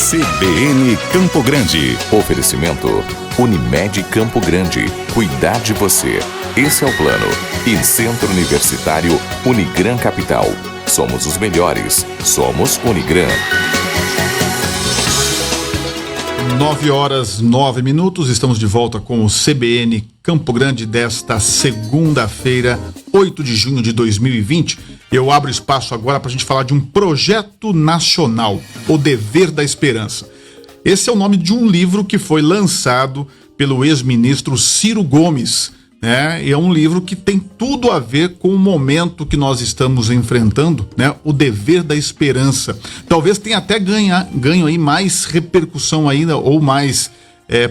CBN Campo Grande. Oferecimento Unimed Campo Grande. Cuidar de você. Esse é o plano. E Centro Universitário Unigran Capital. Somos os melhores. Somos Unigran. 9h09, estamos de volta com o CBN Campo Grande desta segunda-feira, 8 de junho de 2020. Eu abro espaço agora para a gente falar de um projeto nacional, O Dever da Esperança. Esse é o nome de um livro que foi lançado pelo ex-ministro Ciro Gomes, né? E é um livro que tem tudo a ver com o momento que nós estamos enfrentando, né? O Dever da Esperança. Talvez tenha até ganho aí mais repercussão ainda, ou mais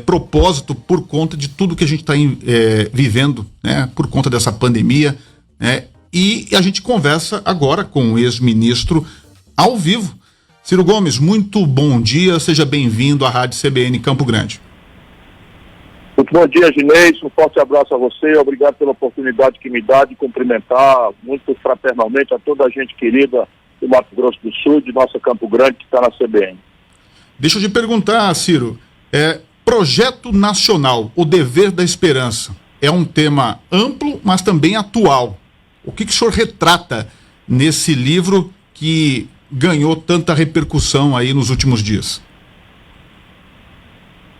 propósito por conta de tudo que a gente está vivendo, né? Por conta dessa pandemia, né? E a gente conversa agora com o ex-ministro ao vivo. Ciro Gomes, muito bom dia, seja bem-vindo à Rádio CBN Campo Grande. Muito bom dia, Ginês, um forte abraço a você, obrigado pela oportunidade que me dá de cumprimentar muito fraternalmente a toda a gente querida do Mato Grosso do Sul, de nossa Campo Grande, que está na CBN. Deixa eu te perguntar, Ciro, projeto nacional, O Dever da Esperança, é um tema amplo, mas também atual. O que o senhor retrata nesse livro que ganhou tanta repercussão aí nos últimos dias?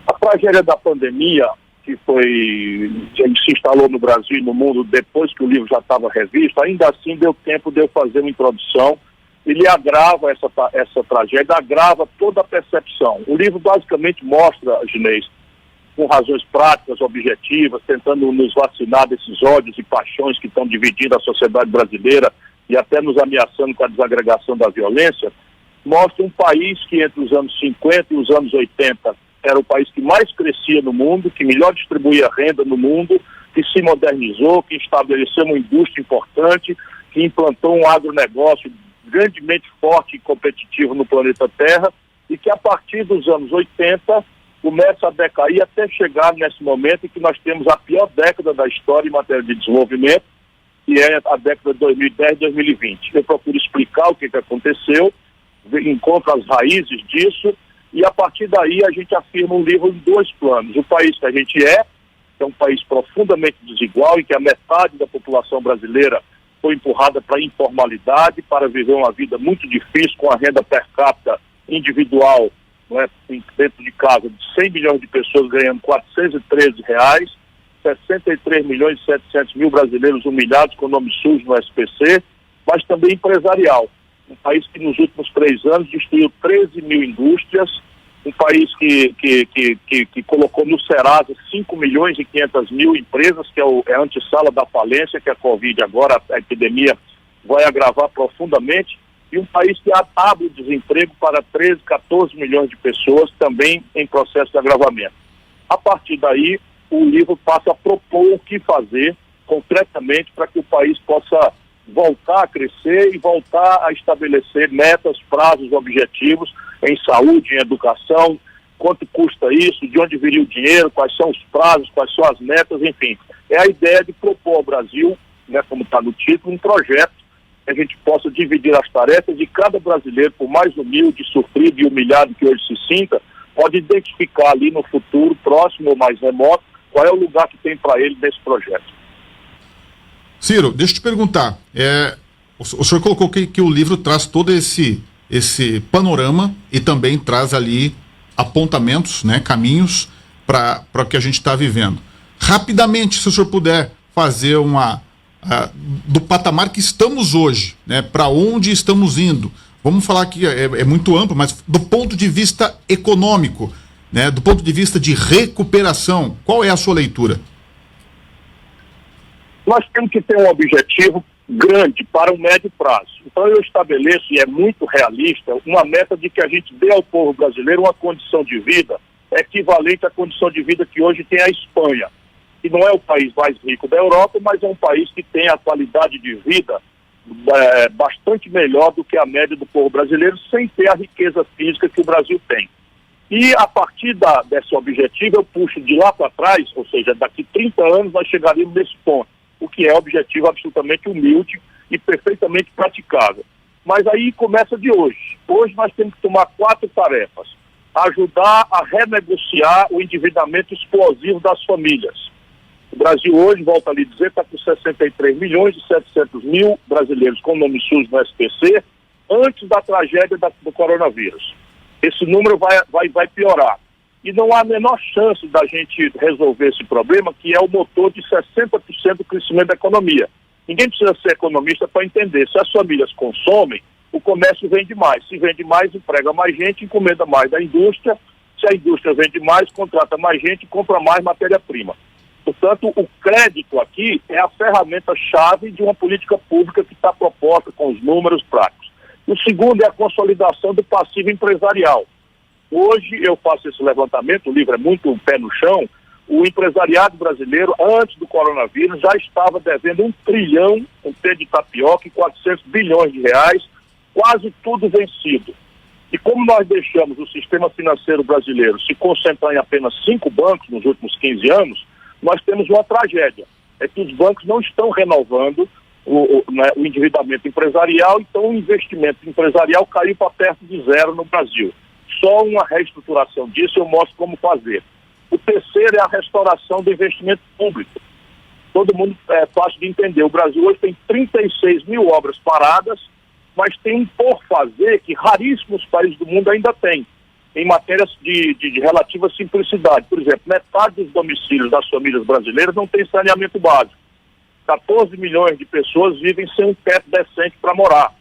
A tragédia da pandemia, que se instalou no Brasil e no mundo depois que o livro já estava revisto, ainda assim deu tempo de eu fazer uma introdução. Ele agrava essa tragédia, agrava toda a percepção. O livro basicamente mostra, Ginês, com razões práticas, objetivas, tentando nos vacinar desses ódios e paixões que estão dividindo a sociedade brasileira e até nos ameaçando com a desagregação da violência, mostra um país que entre os anos 50 e os anos 80 era o país que mais crescia no mundo, que melhor distribuía renda no mundo, que se modernizou, que estabeleceu uma indústria importante, que implantou um agronegócio grandemente forte e competitivo no planeta Terra, e que a partir dos anos 80 começa a decair até chegar nesse momento em que nós temos a pior década da história em matéria de desenvolvimento, que é a década de 2010 2020. Eu procuro explicar o que aconteceu, encontro as raízes disso, e a partir daí a gente afirma um livro em dois planos. O país que a gente que é um país profundamente desigual, em que a metade da população brasileira foi empurrada para a informalidade, para viver uma vida muito difícil, com a renda per capita individual, não é, dentro de casa, de 100 milhões de pessoas ganhando R$413, 63 milhões e 700 mil brasileiros humilhados com nome sujo no SPC, mas também empresarial. Um país que nos últimos 3 anos destruiu 13 mil indústrias, um país que colocou no Serasa 5 milhões e 500 mil empresas, que é a antessala da falência, que a Covid agora, a epidemia, vai agravar profundamente, e um país que abre o desemprego para 13, 14 milhões de pessoas, também em processo de agravamento. A partir daí, o livro passa a propor o que fazer concretamente para que o país possa voltar a crescer e voltar a estabelecer metas, prazos, objetivos em saúde, em educação, quanto custa isso, de onde viria o dinheiro, quais são os prazos, quais são as metas, enfim. É a ideia de propor ao Brasil, né, como está no título, um projeto que a gente possa dividir as tarefas e cada brasileiro, por mais humilde, sofrido e humilhado que hoje se sinta, pode identificar ali no futuro, próximo ou mais remoto, qual é o lugar que tem para ele nesse projeto. Ciro, deixa eu te perguntar, o senhor colocou que o livro traz todo esse panorama e também traz ali apontamentos, né, caminhos para o que a gente está vivendo. Rapidamente, se o senhor puder fazer do patamar que estamos hoje, né, para onde estamos indo. Vamos falar que é muito amplo, mas do ponto de vista econômico, né, do ponto de vista de recuperação, qual é a sua leitura? Nós temos que ter um objetivo grande para o médio prazo. Então eu estabeleço, e é muito realista, uma meta de que a gente dê ao povo brasileiro uma condição de vida equivalente à condição de vida que hoje tem a Espanha, que não é o país mais rico da Europa, mas é um país que tem a qualidade de vida bastante melhor do que a média do povo brasileiro, sem ter a riqueza física que o Brasil tem. E a partir desse objetivo eu puxo de lá para trás, ou seja, daqui 30 anos nós chegaríamos nesse ponto, o que é objetivo absolutamente humilde e perfeitamente praticável. Mas aí começa de hoje. Hoje nós temos que tomar 4 tarefas. ajudar a renegociar o endividamento explosivo das famílias. O Brasil hoje, volto a lhe dizer, está com 63 milhões e 700 mil brasileiros com nome SUS no SPC antes da tragédia do coronavírus. Esse número vai piorar. E não há a menor chance da gente resolver esse problema, que é o motor de 60% do crescimento da economia. Ninguém precisa ser economista para entender. Se as famílias consomem, o comércio vende mais. Se vende mais, emprega mais gente, encomenda mais da indústria. Se a indústria vende mais, contrata mais gente e compra mais matéria-prima. Portanto, o crédito aqui é a ferramenta-chave de uma política pública que está proposta com os números práticos. O segundo é a consolidação do passivo empresarial. Hoje eu faço esse levantamento, o livro é muito pé no chão. O empresariado brasileiro, antes do coronavírus, já estava devendo 1 trilhão, com T de tapioca, e 400 bilhões de reais, quase tudo vencido. E como nós deixamos o sistema financeiro brasileiro se concentrar em apenas 5 bancos nos últimos 15 anos, nós temos uma tragédia. É que os bancos não estão renovando o endividamento empresarial, então o investimento empresarial caiu para perto de zero no Brasil. Só uma reestruturação disso eu mostro como fazer. O terceiro é a restauração do investimento público. Todo mundo é fácil de entender. O Brasil hoje tem 36 mil obras paradas, mas tem um por fazer que raríssimos países do mundo ainda têm, em matérias de relativa simplicidade. Por exemplo, metade dos domicílios das famílias brasileiras não tem saneamento básico. 14 milhões de pessoas vivem sem um teto decente para morar.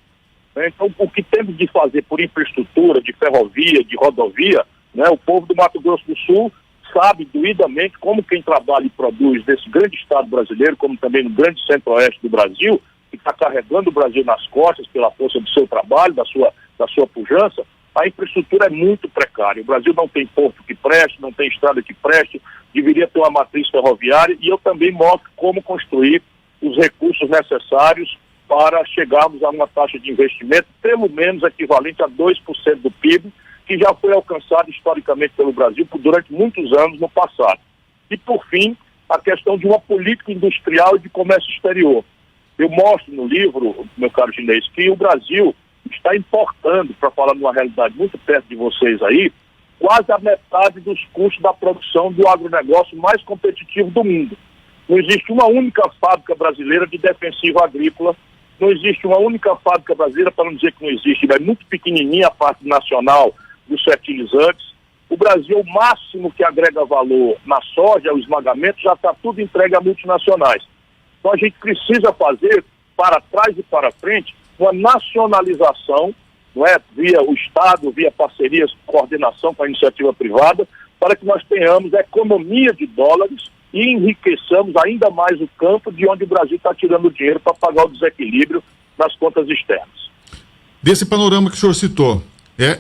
Então, o que temos de fazer por infraestrutura, de ferrovia, de rodovia, o povo do Mato Grosso do Sul sabe doidamente como quem trabalha e produz desse grande estado brasileiro, como também no grande centro-oeste do Brasil, que está carregando o Brasil nas costas pela força do seu trabalho, da sua pujança, a infraestrutura é muito precária. O Brasil não tem porto que preste, não tem estrada que preste, deveria ter uma matriz ferroviária, e eu também mostro como construir os recursos necessários para chegarmos a uma taxa de investimento pelo menos equivalente a 2% do PIB, que já foi alcançado historicamente pelo Brasil durante muitos anos no passado. E, por fim, a questão de uma política industrial e de comércio exterior. Eu mostro no livro, meu caro Ginês, que o Brasil está importando, para falar numa realidade muito perto de vocês aí, quase a metade dos custos da produção do agronegócio mais competitivo do mundo. Não existe uma única fábrica brasileira de defensivo agrícola, não existe uma única fábrica brasileira, para não dizer que não existe, é muito pequenininha a parte nacional dos fertilizantes. O Brasil, o máximo que agrega valor na soja, o esmagamento, já está tudo entregue a multinacionais. Então a gente precisa fazer, para trás e para frente, uma nacionalização, via o Estado, via parcerias, coordenação com a iniciativa privada, para que nós tenhamos economia de dólares e enriqueçamos ainda mais o campo de onde o Brasil está tirando dinheiro para pagar o desequilíbrio nas contas externas. Desse panorama que o senhor citou,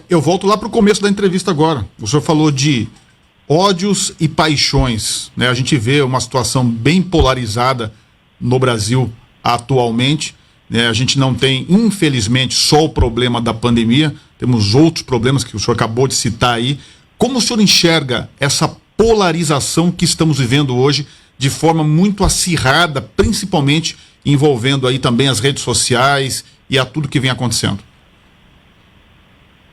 eu volto lá para o começo da entrevista agora. O senhor falou de ódios e paixões, A gente vê uma situação bem polarizada no Brasil atualmente. A gente não tem, infelizmente, só o problema da pandemia, temos outros problemas que o senhor acabou de citar aí. Como o senhor enxerga essa polarização que estamos vivendo hoje de forma muito acirrada, principalmente envolvendo aí também as redes sociais e a tudo que vem acontecendo?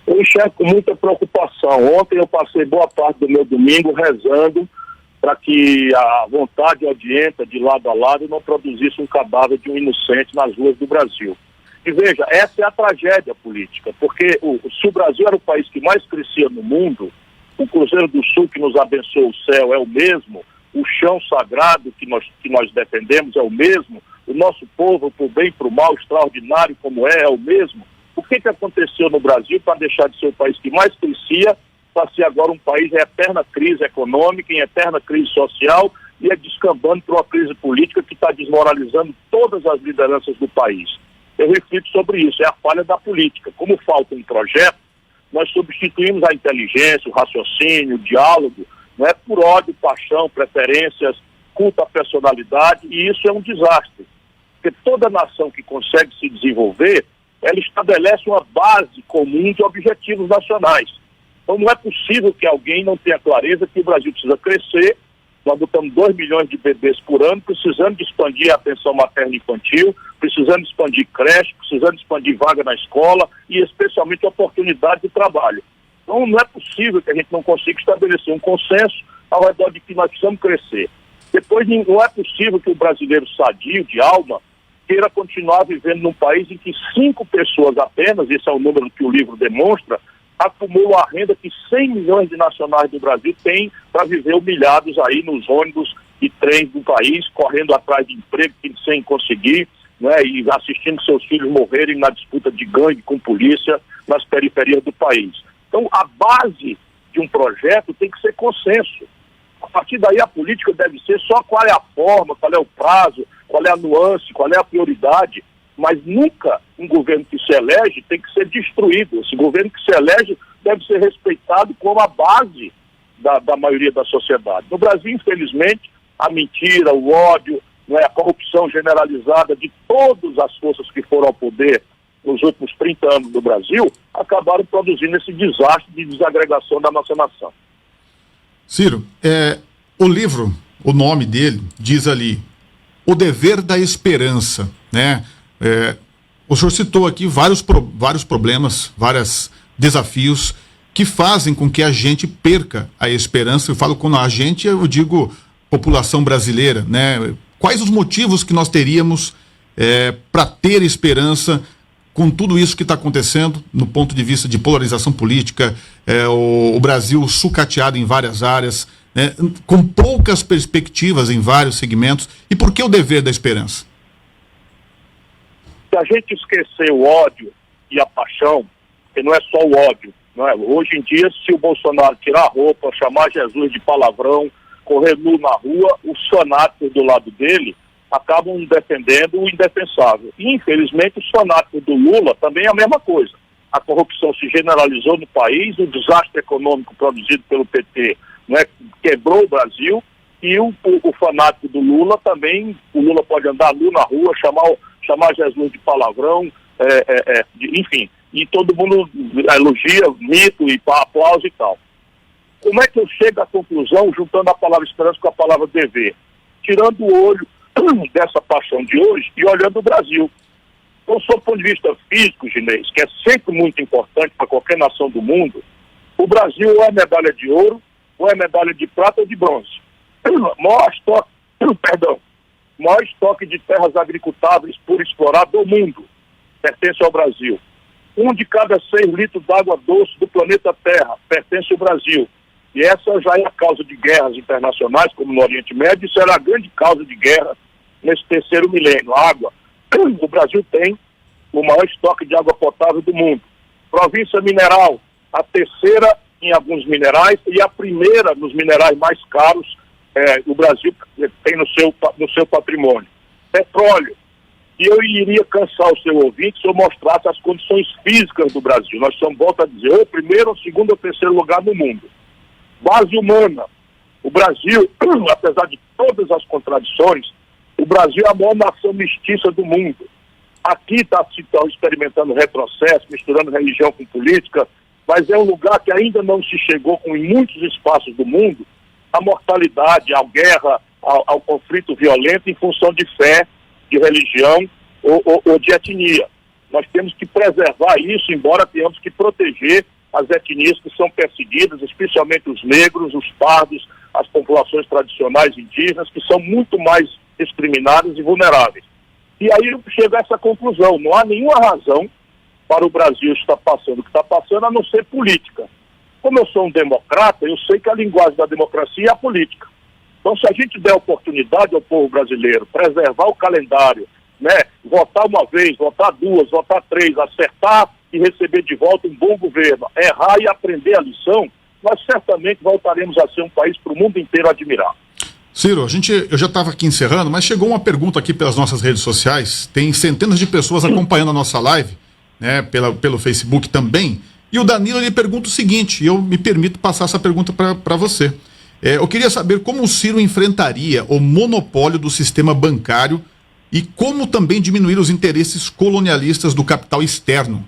Eu enxergo com muita preocupação. Ontem eu passei boa parte do meu domingo rezando para que a vontade odienta de lado a lado não produzisse um cadáver de um inocente nas ruas do Brasil. E veja, essa é a tragédia política, porque se o Brasil era o país que mais crescia no mundo, o Cruzeiro do Sul que nos abençoou o céu é o mesmo, o chão sagrado que nós defendemos é o mesmo, o nosso povo, por bem e por mal, extraordinário como é o mesmo. O que aconteceu no Brasil para deixar de ser o país que mais crescia, para ser agora um país em eterna crise econômica, em eterna crise social e descambando para uma crise política que está desmoralizando todas as lideranças do país? Eu reflito sobre isso, é a falha da política. Como falta um projeto, nós substituímos a inteligência, o raciocínio, o diálogo, por ódio, paixão, preferências, culto à personalidade, e isso é um desastre. Porque toda nação que consegue se desenvolver, ela estabelece uma base comum de objetivos nacionais. Então não é possível que alguém não tenha clareza que o Brasil precisa crescer. Nós botamos 2 milhões de bebês por ano, precisando de expandir a atenção materna e infantil, precisando de expandir creche, precisando de expandir vaga na escola e especialmente oportunidade de trabalho. Então não é possível que a gente não consiga estabelecer um consenso ao redor de que nós precisamos crescer. Depois não é possível que o brasileiro sadio, de alma, queira continuar vivendo num país em que 5 pessoas apenas, esse é o número que o livro demonstra, acumulam a renda que 100 milhões de nacionais do Brasil têm para viver humilhados aí nos ônibus e trens do país, correndo atrás de emprego sem conseguir, né, e assistindo seus filhos morrerem na disputa de gangue com polícia nas periferias do país. Então, a base de um projeto tem que ser consenso. A partir daí, a política deve ser só qual é a forma, qual é o prazo, qual é a nuance, qual é a prioridade, mas nunca um governo que se elege tem que ser destruído. Esse governo que se elege deve ser respeitado como a base da maioria da sociedade. No Brasil, infelizmente, a mentira, o ódio, a corrupção generalizada de todas as forças que foram ao poder nos últimos 30 anos do Brasil acabaram produzindo esse desastre de desagregação da nossa nação. Ciro, o livro, o nome dele, diz ali, O Dever da Esperança, né? O senhor citou aqui vários problemas, vários desafios que fazem com que a gente perca a esperança. Eu falo com a gente, eu digo população brasileira, né? Quais os motivos que nós teríamos para ter esperança com tudo isso que está acontecendo no ponto de vista de polarização política, o Brasil sucateado em várias áreas, né, com poucas perspectivas em vários segmentos? E por que o dever da esperança? Se a gente esquecer o ódio e a paixão, porque não é só o ódio, não é? Hoje em dia, se o Bolsonaro tirar a roupa, chamar Jesus de palavrão, correr nu na rua, os fanáticos do lado dele acabam defendendo o indefensável. E, infelizmente, os fanáticos do Lula também é a mesma coisa. A corrupção se generalizou no país, o desastre econômico produzido pelo PT, né, quebrou o Brasil, e o fanático do Lula também, o Lula pode andar nu na rua, chamar Jesus de palavrão, enfim, e todo mundo elogia, mito e aplauso e tal. Como é que eu chego à conclusão, juntando a palavra esperança com a palavra dever? Tirando o olho dessa paixão de hoje e olhando o Brasil. Então, sob o ponto de vista físico, Ginês, que é sempre muito importante para qualquer nação do mundo, o Brasil ou é medalha de ouro, ou é medalha de prata ou de bronze. Maior estoque de terras agricultáveis por explorar do mundo pertence ao Brasil. 1 de cada 6 litros d'água doce do planeta Terra pertence ao Brasil. E essa já é a causa de guerras internacionais, como no Oriente Médio, e será a grande causa de guerra nesse terceiro milênio. A água. O Brasil tem o maior estoque de água potável do mundo. Província mineral, a terceira em alguns minerais e a primeira nos minerais mais caros o Brasil tem no seu patrimônio. Petróleo. E eu iria cansar o seu ouvinte se eu mostrasse as condições físicas do Brasil. Nós somos, volto a dizer, ou primeiro, ou segundo, ou terceiro lugar no mundo. Base humana. O Brasil, apesar de todas as contradições, o Brasil é a maior nação mestiça do mundo. Aqui estão experimentando retrocesso, misturando religião com política, mas é um lugar que ainda não se chegou, como em muitos espaços do mundo, à mortalidade, à guerra, ao conflito violento em função de fé, de religião ou de etnia. Nós temos que preservar isso, embora tenhamos que proteger as etnias que são perseguidas, especialmente os negros, os pardos, as populações tradicionais indígenas, que são muito mais discriminadas e vulneráveis. E aí chega a essa conclusão: não há nenhuma razão para o Brasil estar passando o que está passando, a não ser política. Como eu sou um democrata, eu sei que a linguagem da democracia é a política. Então, se a gente der oportunidade ao povo brasileiro preservar o calendário, né, votar uma vez, votar 2, votar 3, acertar e receber de volta um bom governo, errar e aprender a lição, nós certamente voltaremos a ser um país para o mundo inteiro admirar. Ciro, eu já estava aqui encerrando, mas chegou uma pergunta aqui pelas nossas redes sociais. Tem centenas de pessoas acompanhando a nossa live, né, pelo Facebook também. E o Danilo, ele pergunta o seguinte, e eu me permito passar essa pergunta para você. Eu queria saber como o Ciro enfrentaria o monopólio do sistema bancário e como também diminuir os interesses colonialistas do capital externo.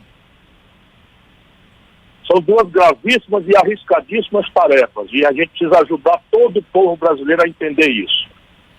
São 2 gravíssimas e arriscadíssimas tarefas, e a gente precisa ajudar todo o povo brasileiro a entender isso.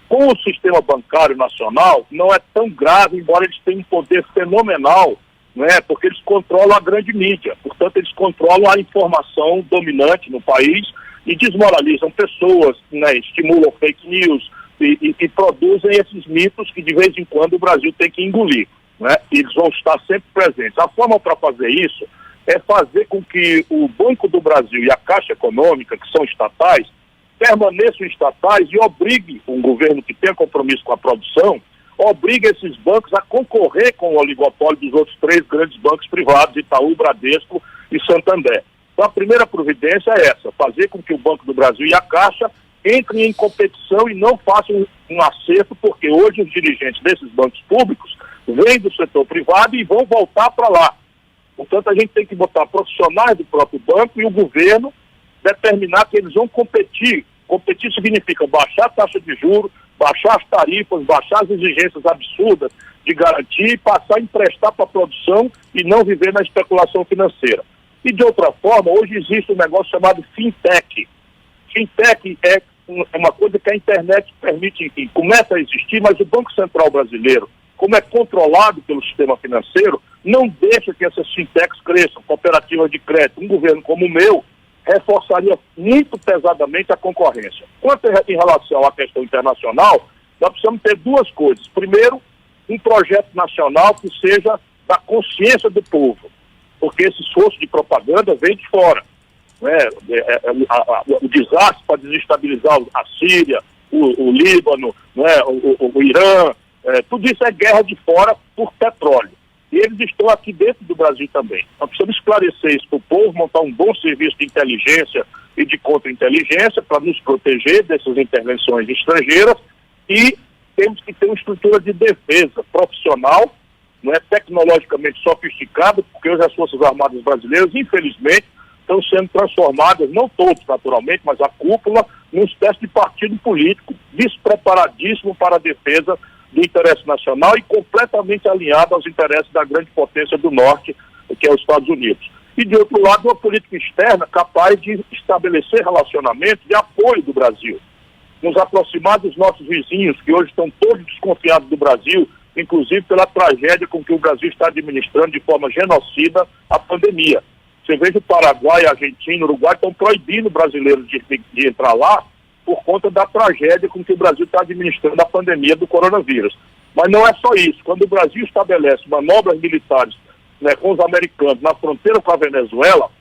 Com o sistema bancário nacional, não é tão grave, embora eles tenham um poder fenomenal né? Porque eles controlam a grande mídia, portanto eles controlam a informação dominante no país e desmoralizam pessoas, né? Estimulam fake news e produzem esses mitos que de vez em quando o Brasil tem que engolir, né? E eles vão estar sempre presentes. A forma para fazer isso é fazer com que o Banco do Brasil e a Caixa Econômica, que são estatais, permaneçam estatais e obrigue um governo que tenha compromisso com a produção, obrigue esses bancos a concorrer com o oligopólio dos outros 3 grandes bancos privados, Itaú, Bradesco e Santander. Então a primeira providência é essa, fazer com que o Banco do Brasil e a Caixa entrem em competição e não façam um acerto, porque hoje os dirigentes desses bancos públicos vêm do setor privado e vão voltar para lá. Portanto, a gente tem que botar profissionais do próprio banco e o governo determinar que eles vão competir. Competir significa baixar a taxa de juros, baixar as tarifas, baixar as exigências absurdas de garantia e passar a emprestar para a produção e não viver na especulação financeira. E de outra forma, hoje existe um negócio chamado fintech. Fintech é uma coisa que a internet permite, enfim, começa a existir, mas o Banco Central brasileiro, como é controlado pelo sistema financeiro, não deixa que essas fintechs cresçam, cooperativas de crédito. Um governo como o meu reforçaria muito pesadamente a concorrência. Quanto em relação à questão internacional, nós precisamos ter 2 coisas. Primeiro, um projeto nacional que seja da consciência do povo, porque esse esforço de propaganda vem de fora. Né? O desastre para desestabilizar a Síria, o Líbano, né? o Irã, tudo isso é guerra de fora por petróleo. E eles estão aqui dentro do Brasil também. Nós precisamos esclarecer isso para o povo, montar um bom serviço de inteligência e de contra-inteligência para nos proteger dessas intervenções estrangeiras e temos que ter uma estrutura de defesa profissional, não é tecnologicamente sofisticada, porque hoje as Forças Armadas brasileiras, infelizmente, estão sendo transformadas, não todos naturalmente, mas a cúpula, numa espécie de partido político despreparadíssimo para a defesa do interesse nacional e completamente alinhado aos interesses da grande potência do norte, que é os Estados Unidos. E, de outro lado, uma política externa capaz de estabelecer relacionamentos de apoio do Brasil, nos aproximar dos nossos vizinhos, que hoje estão todos desconfiados do Brasil, inclusive pela tragédia com que o Brasil está administrando de forma genocida a pandemia. Você veja o Paraguai, a Argentina, o Uruguai estão proibindo brasileiros de entrar lá por conta da tragédia com que o Brasil está administrando a pandemia do coronavírus. Mas não é só isso. Quando o Brasil estabelece manobras militares, né, com os americanos na fronteira com a Venezuela,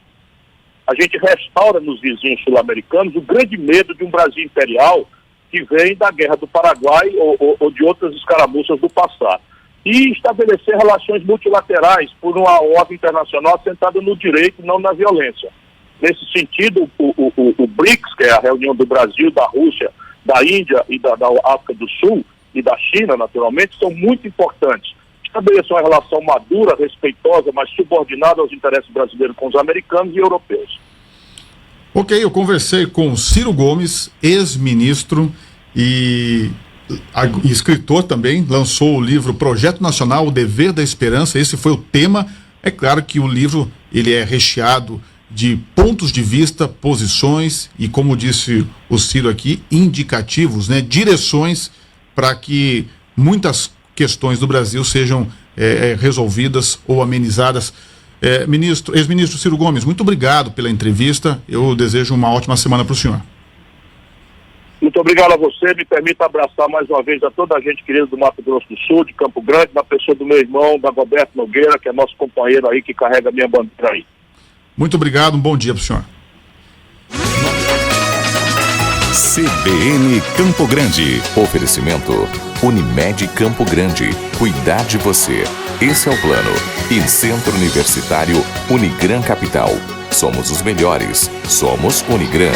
a gente restaura nos vizinhos sul-americanos o grande medo de um Brasil imperial que vem da Guerra do Paraguai ou de outras escaramuças do passado. E estabelecer relações multilaterais por uma ordem internacional assentada no direito e não na violência. Nesse sentido, o BRICS, que é a reunião do Brasil, da Rússia, da Índia e da África do Sul e da China, naturalmente, são muito importantes. Estabelecer uma relação madura, respeitosa, mas subordinada aos interesses brasileiros com os americanos e europeus. Ok, eu conversei com Ciro Gomes, ex-ministro e escritor também, lançou o livro Projeto Nacional, O Dever da Esperança. Esse foi o tema. É claro que o livro ele é recheado de pontos de vista, posições e, como disse o Ciro aqui, indicativos, né, direções para que muitas questões do Brasil sejam resolvidas ou amenizadas. Ex-ministro Ciro Gomes, muito obrigado pela entrevista. Eu desejo uma ótima semana para o senhor. Muito obrigado a você. Me permita abraçar mais uma vez a toda a gente querida do Mato Grosso do Sul, de Campo Grande, na pessoa do meu irmão, Dagoberto Nogueira, que é nosso companheiro aí, que carrega a minha bandeira aí. Muito obrigado, um bom dia para o senhor. CBN Campo Grande. Oferecimento Unimed Campo Grande. Cuidar de você. Esse é o plano. E Centro Universitário Unigran Capital. Somos os melhores. Somos Unigran.